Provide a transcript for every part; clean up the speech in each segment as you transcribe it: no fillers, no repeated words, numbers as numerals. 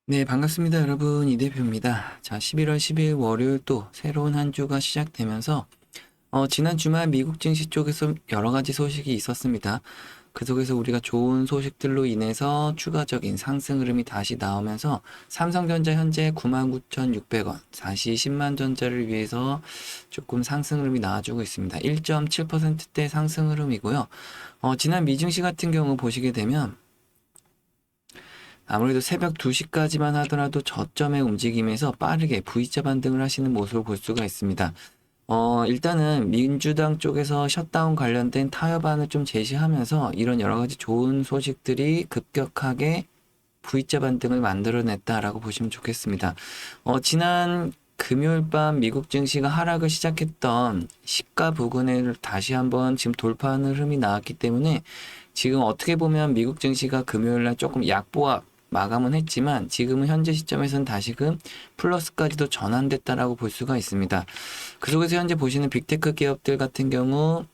네, 반갑습니다, 여러분. 이 대표입니다. 자, 11월 10일 월요일 또 새로운 한 주가 시작되면서, 지난 주말 미국 증시 쪽에서 여러 가지 소식이 있었습니다. 그 속에서 우리가 좋은 소식들로 인해서 추가적인 상승 흐름이 다시 나오면서 삼성전자 현재 99,600원, 다시 10만 전자를 위해서 조금 상승 흐름이 나와주고 있습니다. 1.7%대 상승 흐름이고요. 지난 미증시 같은 경우 보시게 되면 아무래도 새벽 2시까지만 하더라도 저점의 움직임에서 빠르게 V자 반등을 하시는 모습을 볼 수가 있습니다. 일단은 민주당 쪽에서 셧다운 관련된 타협안을 좀 제시하면서 이런 여러 가지 좋은 소식들이 급격하게 V자 반등을 만들어냈다라고 보시면 좋겠습니다. 지난 금요일 밤 미국 증시가 하락을 시작했던 시가 부근을 다시 한번 지금 돌파하는 흐름이 나왔기 때문에 지금 어떻게 보면 미국 증시가 금요일 날 조금 약보합 마감은 했지만 지금은 현재 시점에서는 다시금 플러스까지도 전환됐다라고 볼 수가 있습니다. 그 속에서 현재 보시는 빅테크 기업들 같은 경우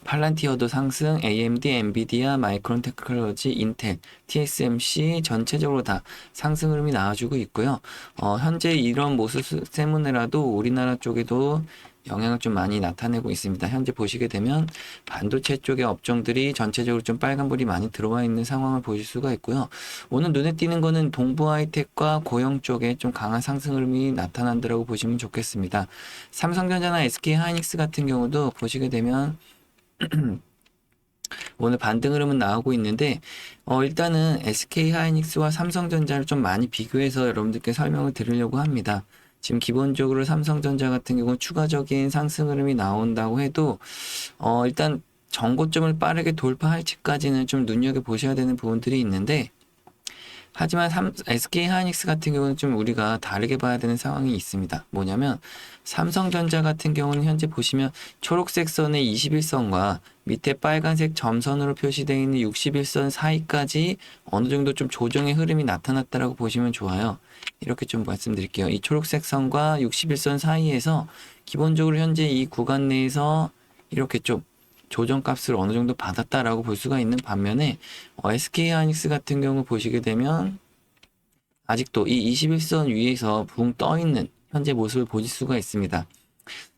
팔란티어도 상승, AMD, 엔비디아, 마이크론 테크놀로지, 인텔, TSMC 전체적으로 다 상승 흐름이 나와주고 있고요. 현재 이런 모습 때문에라도 우리나라 쪽에도 영향을 좀 많이 나타내고 있습니다. 현재 보시게 되면 반도체 쪽의 업종들이 전체적으로 좀 빨간불이 많이 들어와 있는 상황을 보실 수가 있고요. 오늘 눈에 띄는 거는 동부 하이텍과 고용 쪽에 좀 강한 상승 흐름이 나타난다고 보시면 좋겠습니다. 삼성전자나 SK 하이닉스 같은 경우도 보시게 되면 오늘 반등 흐름은 나오고 있는데 일단은 SK 하이닉스와 삼성전자를 좀 많이 비교해서 여러분들께 설명을 드리려고 합니다. 지금 기본적으로 삼성전자 같은 경우 추가적인 상승 흐름이 나온다고 해도 일단 정고점을 빠르게 돌파할지까지는 좀 눈여겨보셔야 되는 부분들이 있는데 하지만 SK 하이닉스 같은 경우는 좀 우리가 다르게 봐야 되는 상황이 있습니다. 뭐냐면 삼성전자 같은 경우는 현재 보시면 초록색 선의 21선과 밑에 빨간색 점선으로 표시되어 있는 61선 사이까지 어느 정도 좀 조정의 흐름이 나타났다라고 보시면 좋아요. 이렇게 좀 말씀드릴게요. 이 초록색 선과 61선 사이에서 기본적으로 현재 이 구간 내에서 이렇게 좀 조정값을 어느 정도 받았다라고 볼 수가 있는 반면에 SK 하이닉스 같은 경우 보시게 되면 아직도 이 21선 위에서 붕 떠 있는 현재 모습을 보실 수가 있습니다.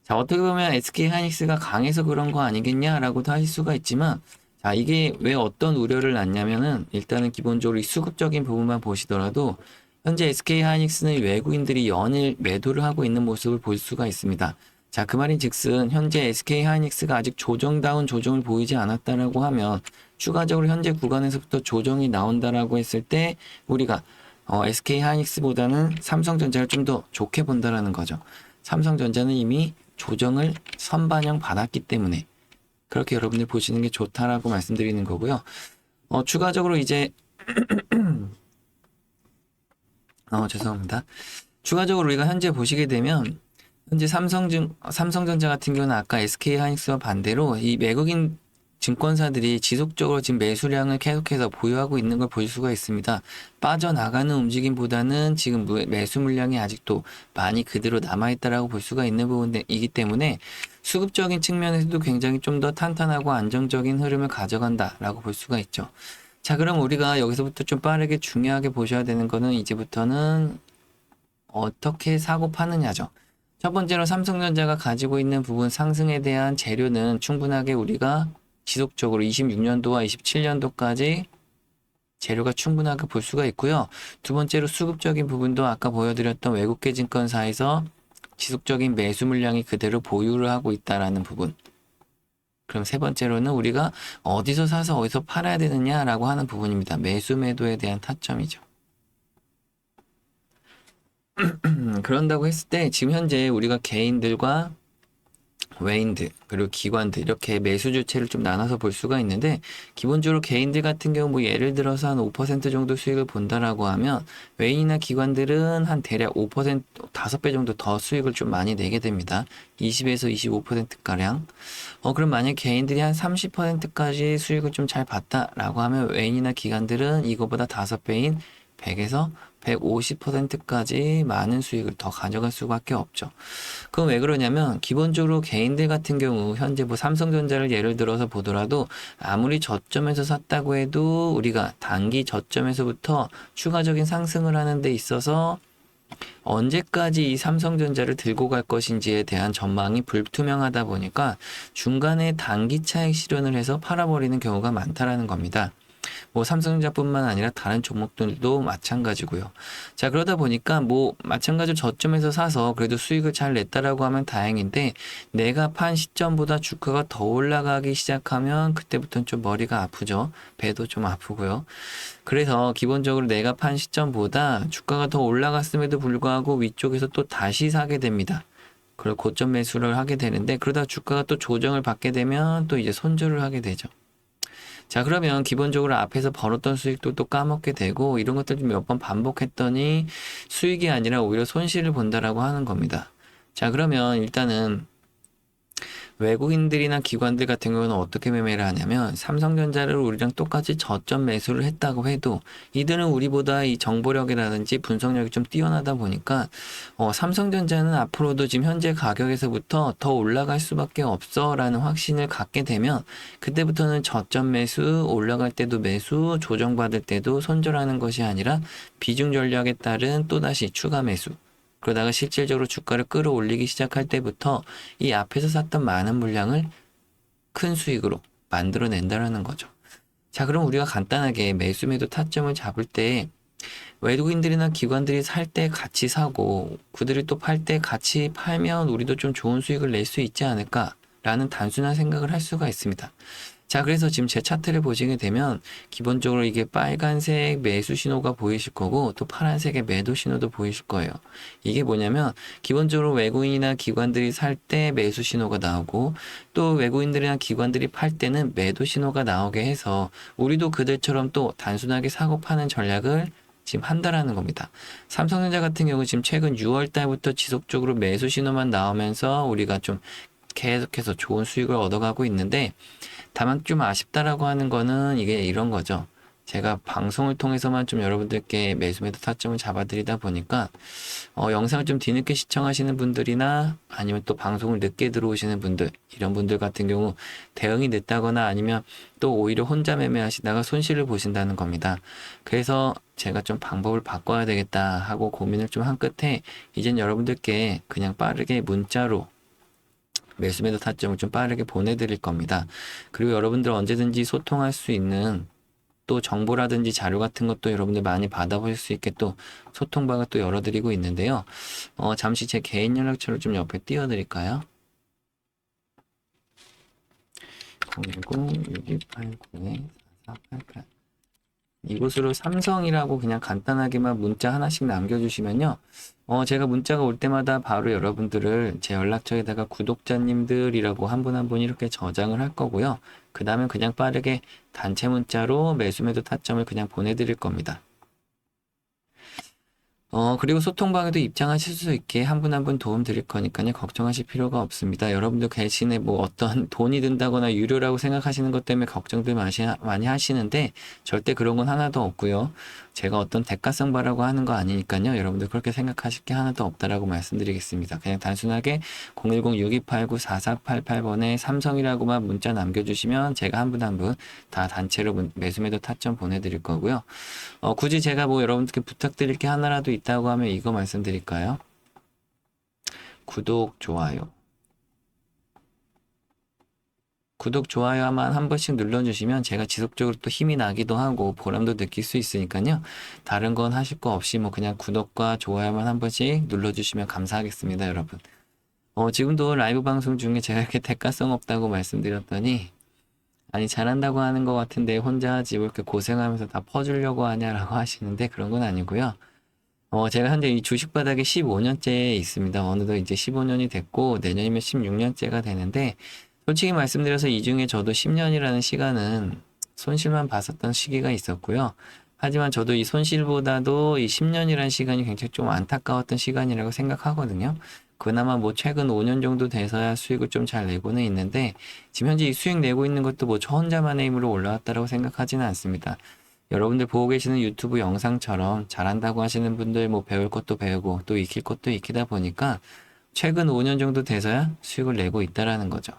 자, 어떻게 보면 SK 하이닉스가 강해서 그런 거 아니겠냐라고도 하실 수가 있지만 자, 이게 왜 어떤 우려를 낳냐면은 일단은 기본적으로 이 수급적인 부분만 보시더라도 현재 SK 하이닉스는 외국인들이 연일 매도를 하고 있는 모습을 볼 수가 있습니다. 자, 그 말인 즉슨 현재 SK 하이닉스가 아직 조정다운 조정을 보이지 않았다라고 하면 추가적으로 현재 구간에서부터 조정이 나온다라고 했을 때 우리가 SK 하이닉스보다는 삼성전자를 좀 더 좋게 본다라는 거죠. 삼성전자는 이미 조정을 선반영 받았기 때문에 그렇게 여러분들 보시는 게 좋다라고 말씀드리는 거고요. 추가적으로 이제 죄송합니다. 추가적으로 우리가 현재 보시게 되면 현재 삼성전자 같은 경우는 아까 SK 하이닉스와 반대로 이 외국인 증권사들이 지속적으로 지금 매수량을 계속해서 보유하고 있는 걸 볼 수가 있습니다. 빠져나가는 움직임보다는 지금 매수 물량이 아직도 많이 그대로 남아있다라고 볼 수가 있는 부분이기 때문에 수급적인 측면에서도 굉장히 좀 더 탄탄하고 안정적인 흐름을 가져간다라고 볼 수가 있죠. 자, 그럼 우리가 여기서부터 좀 빠르게 중요하게 보셔야 되는 거는 이제부터는 어떻게 사고 파느냐죠. 첫 번째로 삼성전자가 가지고 있는 부분 상승에 대한 재료는 충분하게 우리가 지속적으로 26년도와 27년도까지 재료가 충분하게 볼 수가 있고요. 두 번째로 수급적인 부분도 아까 보여드렸던 외국계 증권사에서 지속적인 매수 물량이 그대로 보유를 하고 있다라는 부분. 그럼 세 번째로는 우리가 어디서 사서 어디서 팔아야 되느냐라고 하는 부분입니다. 매수 매도에 대한 타점이죠. 그런다고 했을 때 지금 현재 우리가 개인들과 외인들 그리고 기관들 이렇게 매수 주체를 좀 나눠서 볼 수가 있는데 기본적으로 개인들 같은 경우 뭐 예를 들어서 한 5% 정도 수익을 본다라고 하면 외인이나 기관들은 한 대략 5% 5배 정도 더 수익을 좀 많이 내게 됩니다. 20에서 25%가량. 그럼 만약 개인들이 한 30%까지 수익을 좀 잘 봤다라고 하면 외인이나 기관들은 이거보다 5배인 100에서 150%까지 많은 수익을 더 가져갈 수밖에 없죠. 그건 왜 그러냐면 기본적으로 개인들 같은 경우 현재 뭐 삼성전자를 예를 들어서 보더라도 아무리 저점에서 샀다고 해도 우리가 단기 저점에서부터 추가적인 상승을 하는 데 있어서 언제까지 이 삼성전자를 들고 갈 것인지에 대한 전망이 불투명하다 보니까 중간에 단기 차익 실현을 해서 팔아버리는 경우가 많다라는 겁니다. 뭐 삼성전자뿐만 아니라 다른 종목들도 마찬가지고요. 자, 그러다 보니까 뭐 마찬가지로 저점에서 사서 그래도 수익을 잘 냈다라고 하면 다행인데 내가 판 시점보다 주가가 더 올라가기 시작하면 그때부터는 좀 머리가 아프죠. 배도 좀 아프고요. 그래서 기본적으로 내가 판 시점보다 주가가 더 올라갔음에도 불구하고 위쪽에서 또 다시 사게 됩니다. 그리고 고점 매수를 하게 되는데 그러다 주가가 또 조정을 받게 되면 또 이제 손절을 하게 되죠. 자, 그러면 기본적으로 앞에서 벌었던 수익도 또 까먹게 되고 이런 것들 좀 몇 번 반복했더니 수익이 아니라 오히려 손실을 본다라고 하는 겁니다. 자, 그러면 일단은 외국인들이나 기관들 같은 경우는 어떻게 매매를 하냐면 삼성전자를 우리랑 똑같이 저점 매수를 했다고 해도 이들은 우리보다 이 정보력이라든지 분석력이 좀 뛰어나다 보니까 삼성전자는 앞으로도 지금 현재 가격에서부터 더 올라갈 수밖에 없어 라는 확신을 갖게 되면 그때부터는 저점 매수, 올라갈 때도 매수, 조정받을 때도 손절하는 것이 아니라 비중 전략에 따른 또다시 추가 매수, 그러다가 실질적으로 주가를 끌어올리기 시작할 때부터 이 앞에서 샀던 많은 물량을 큰 수익으로 만들어낸다는 거죠. 자, 그럼 우리가 간단하게 매수 매도 타점을 잡을 때 외국인들이나 기관들이 살 때 같이 사고 그들이 또 팔 때 같이 팔면 우리도 좀 좋은 수익을 낼 수 있지 않을까라는 단순한 생각을 할 수가 있습니다. 자, 그래서 지금 제 차트를 보시게 되면 기본적으로 이게 빨간색 매수 신호가 보이실 거고 또 파란색의 매도 신호도 보이실 거예요. 이게 뭐냐면 기본적으로 외국인이나 기관들이 살 때 매수 신호가 나오고 또 외국인들이나 기관들이 팔 때는 매도 신호가 나오게 해서 우리도 그들처럼 또 단순하게 사고 파는 전략을 지금 한다라는 겁니다. 삼성전자 같은 경우 지금 최근 6월 달부터 지속적으로 매수 신호만 나오면서 우리가 좀 계속해서 좋은 수익을 얻어가고 있는데 다만 좀 아쉽다라고 하는 거는 이게 이런 거죠. 제가 방송을 통해서만 좀 여러분들께 매수 매도 타점을 잡아드리다 보니까 영상을 좀 뒤늦게 시청하시는 분들이나 아니면 또 방송을 늦게 들어오시는 분들 이런 분들 같은 경우 대응이 늦다거나 아니면 또 오히려 혼자 매매하시다가 손실을 보신다는 겁니다. 그래서 제가 좀 방법을 바꿔야 되겠다 하고 고민을 좀 한 끝에 이젠 여러분들께 그냥 빠르게 문자로 매수 매도 타점을 좀 빠르게 보내드릴 겁니다. 그리고 여러분들 언제든지 소통할 수 있는 또 정보라든지 자료 같은 것도 여러분들 많이 받아보실 수 있게 또 소통방을 또 열어드리고 있는데요. 잠시 제 개인 연락처를 좀 옆에 띄워드릴까요? 010-6289-4488 이곳으로 삼성이라고 그냥 간단하게만 문자 하나씩 남겨주시면요. 제가 문자가 올 때마다 바로 여러분들을 제 연락처에다가 구독자님들이라고 한 분 한 분 이렇게 저장을 할 거고요. 그 다음에 그냥 빠르게 단체 문자로 매수 매도 타점을 그냥 보내드릴 겁니다. 그리고 소통방에도 입장하실 수 있게 한 분 한 분 도움 드릴 거니까요. 걱정하실 필요가 없습니다. 여러분들 대신에 뭐 어떤 돈이 든다거나 유료라고 생각하시는 것 때문에 걱정들 많이 하시는데 절대 그런 건 하나도 없고요. 제가 어떤 대가성 바라고 하는 거 아니니까요. 여러분들 그렇게 생각하실 게 하나도 없다라고 말씀드리겠습니다. 그냥 단순하게 010-6289-4488번에 삼성이라고만 문자 남겨주시면 제가 한 분 한 분 다 단체로 매수 매도 타점 보내드릴 거고요. 굳이 제가 뭐 여러분들께 부탁드릴 게 하나라도 있다고 하면 이거 말씀드릴까요? 구독, 좋아요. 구독, 좋아요만 한 번씩 눌러주시면 제가 지속적으로 또 힘이 나기도 하고 보람도 느낄 수 있으니까요. 다른 건 하실 거 없이 뭐 그냥 구독과 좋아요만 한 번씩 눌러주시면 감사하겠습니다, 여러분. 지금도 라이브 방송 중에 제가 이렇게 대가성 없다고 말씀드렸더니 아니 잘한다고 하는 것 같은데 혼자 하지 왜 이렇게 고생하면서 다 퍼주려고 하냐라고 하시는데 그런 건 아니고요. 제가 현재 이 주식 바닥에 15년째에 있습니다. 어느덧 이제 15년이 됐고 내년이면 16년째가 되는데 솔직히 말씀드려서 이 중에 저도 10년이라는 시간은 손실만 봤었던 시기가 있었고요. 하지만 저도 이 손실보다도 이 10년이라는 시간이 굉장히 좀 안타까웠던 시간이라고 생각하거든요. 그나마 뭐 최근 5년 정도 돼서야 수익을 좀 잘 내고는 있는데 지금 현재 이 수익 내고 있는 것도 뭐 저 혼자만의 힘으로 올라왔다라고 생각하지는 않습니다. 여러분들 보고 계시는 유튜브 영상처럼 잘한다고 하시는 분들 뭐 배울 것도 배우고 또 익힐 것도 익히다 보니까 최근 5년 정도 돼서야 수익을 내고 있다라는 거죠.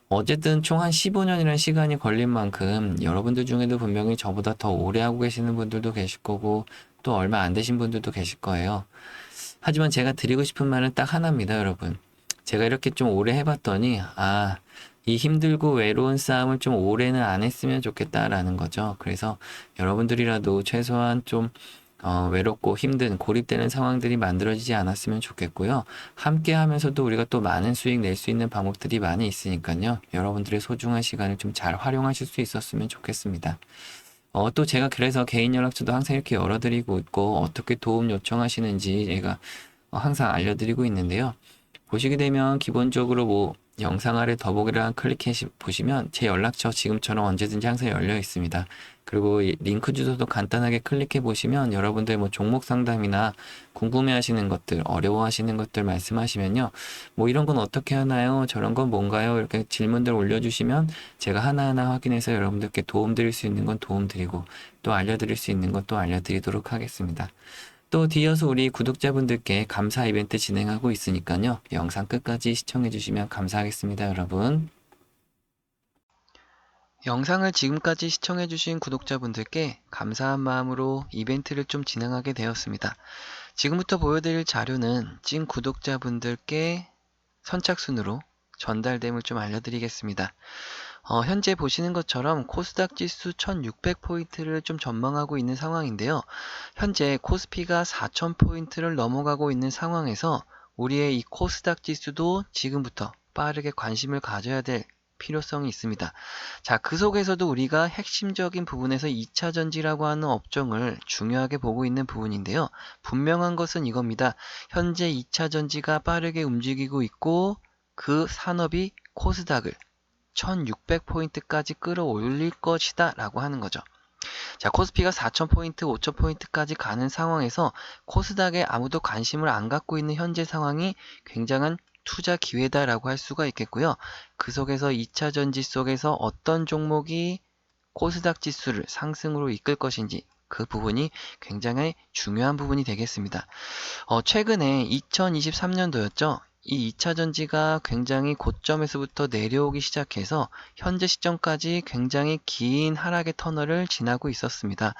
어쨌든 총 한 15년이라는 시간이 걸린 만큼 여러분들 중에도 분명히 저보다 더 오래 하고 계시는 분들도 계실 거고 또 얼마 안 되신 분들도 계실 거예요. 하지만 제가 드리고 싶은 말은 딱 하나입니다, 여러분. 제가 이렇게 좀 오래 해봤더니, 이 힘들고 외로운 싸움을 좀 오래는 안 했으면 좋겠다라는 거죠. 그래서 여러분들이라도 최소한 좀 외롭고 힘든 고립되는 상황들이 만들어지지 않았으면 좋겠고요. 함께 하면서도 우리가 또 많은 수익 낼 수 있는 방법들이 많이 있으니까요. 여러분들의 소중한 시간을 좀 잘 활용하실 수 있었으면 좋겠습니다. 또 제가 그래서 개인 연락처도 항상 이렇게 열어드리고 있고, 어떻게 도움 요청하시는지 제가 항상 알려드리고 있는데요. 보시게 되면 기본적으로 뭐 영상 아래 더보기란 클릭해 보시면 제 연락처 지금처럼 언제든지 항상 열려 있습니다. 그리고 이 링크 주소도 간단하게 클릭해 보시면 여러분들 뭐 종목 상담이나 궁금해 하시는 것들, 어려워 하시는 것들 말씀하시면요. 뭐 이런 건 어떻게 하나요? 저런 건 뭔가요? 이렇게 질문들 올려주시면 제가 하나하나 확인해서 여러분들께 도움 드릴 수 있는 건 도움 드리고 또 알려드릴 수 있는 건 또 알려드리도록 하겠습니다. 또 뒤이어서 우리 구독자분들께 감사 이벤트 진행하고 있으니까요. 영상 끝까지 시청해 주시면 감사하겠습니다, 여러분. 영상을 지금까지 시청해 주신 구독자분들께 감사한 마음으로 이벤트를 좀 진행하게 되었습니다. 지금부터 보여드릴 자료는 찐 구독자분들께 선착순으로 전달됨을 좀 알려드리겠습니다. 현재 보시는 것처럼 코스닥 지수 1600포인트를 좀 전망하고 있는 상황인데요. 현재 코스피가 4000포인트를 넘어가고 있는 상황에서 우리의 이 코스닥 지수도 지금부터 빠르게 관심을 가져야 될 필요성이 있습니다. 자, 그 속에서도 우리가 핵심적인 부분에서 2차전지라고 하는 업종을 중요하게 보고 있는 부분인데요. 분명한 것은 이겁니다. 현재 2차전지가 빠르게 움직이고 있고 그 산업이 코스닥을 1600포인트까지 끌어올릴 것이다 라고 하는 거죠. 자, 코스피가 4000포인트, 5000포인트까지 가는 상황에서 코스닥에 아무도 관심을 안 갖고 있는 현재 상황이 굉장한 투자 기회다라고 할 수가 있겠고요. 그 속에서 2차전지 속에서 어떤 종목이 코스닥 지수를 상승으로 이끌 것인지 그 부분이 굉장히 중요한 부분이 되겠습니다. 최근에 2023년도였죠. 이 2차전지가 굉장히 고점에서부터 내려오기 시작해서 현재 시점까지 굉장히 긴 하락의 터널을 지나고 있었습니다.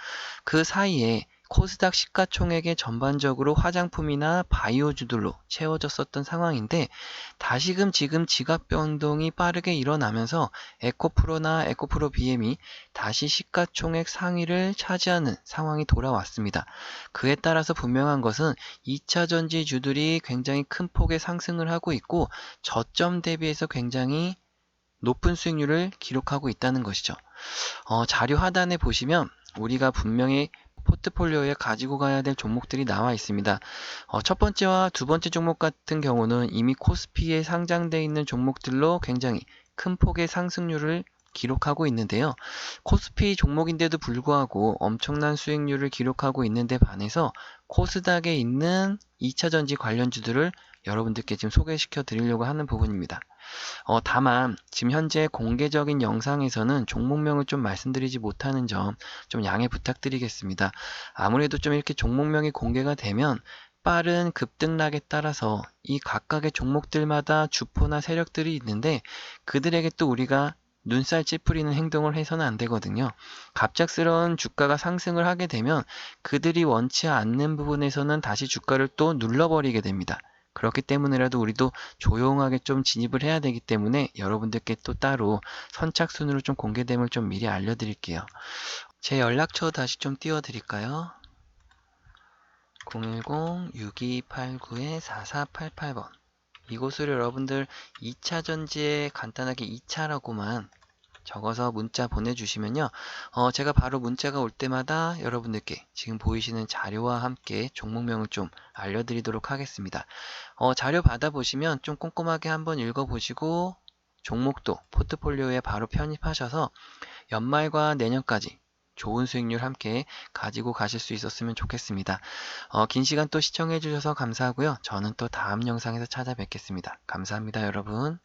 그 사이에 코스닥 시가총액의 전반적으로 화장품이나 바이오주들로 채워졌었던 상황인데 다시금 지금 지각 변동이 빠르게 일어나면서 에코프로나 에코프로 BM이 다시 시가총액 상위를 차지하는 상황이 돌아왔습니다. 그에 따라서 분명한 것은 2차전지주들이 굉장히 큰 폭의 상승을 하고 있고 저점 대비해서 굉장히 높은 수익률을 기록하고 있다는 것이죠. 자료 하단에 보시면 우리가 분명히 포트폴리오에 가지고 가야 될 종목들이 나와 있습니다. 첫 번째와 두 번째 종목 같은 경우는 이미 코스피에 상장되어 있는 종목들로 굉장히 큰 폭의 상승률을 기록하고 있는데요. 코스피 종목인데도 불구하고 엄청난 수익률을 기록하고 있는데 반해서 코스닥에 있는 2차전지 관련주들을 여러분들께 지금 소개시켜 드리려고 하는 부분입니다. 다만 지금 현재 공개적인 영상에서는 종목명을 좀 말씀드리지 못하는 점 좀 양해 부탁드리겠습니다. 아무래도 좀 이렇게 종목명이 공개가 되면 빠른 급등락에 따라서 이 각각의 종목들마다 주포나 세력들이 있는데 그들에게 또 우리가 눈살 찌푸리는 행동을 해서는 안 되거든요. 갑작스러운 주가가 상승을 하게 되면 그들이 원치 않는 부분에서는 다시 주가를 또 눌러버리게 됩니다. 그렇기 때문에라도 우리도 조용하게 좀 진입을 해야 되기 때문에 여러분들께 또 따로 선착순으로 좀 공개됨을 좀 미리 알려드릴게요. 제 연락처 다시 좀 띄워드릴까요? 010-6289-4488번 이곳으로 여러분들 2차전지에 간단하게 2차라고만 적어서 문자 보내주시면요. 제가 바로 문자가 올 때마다 여러분들께 지금 보이시는 자료와 함께 종목명을 좀 알려드리도록 하겠습니다. 자료 받아보시면 좀 꼼꼼하게 한번 읽어보시고 종목도 포트폴리오에 바로 편입하셔서 연말과 내년까지 좋은 수익률 함께 가지고 가실 수 있었으면 좋겠습니다. 긴 시간 또 시청해 주셔서 감사하고요. 저는 또 다음 영상에서 찾아뵙겠습니다. 감사합니다, 여러분.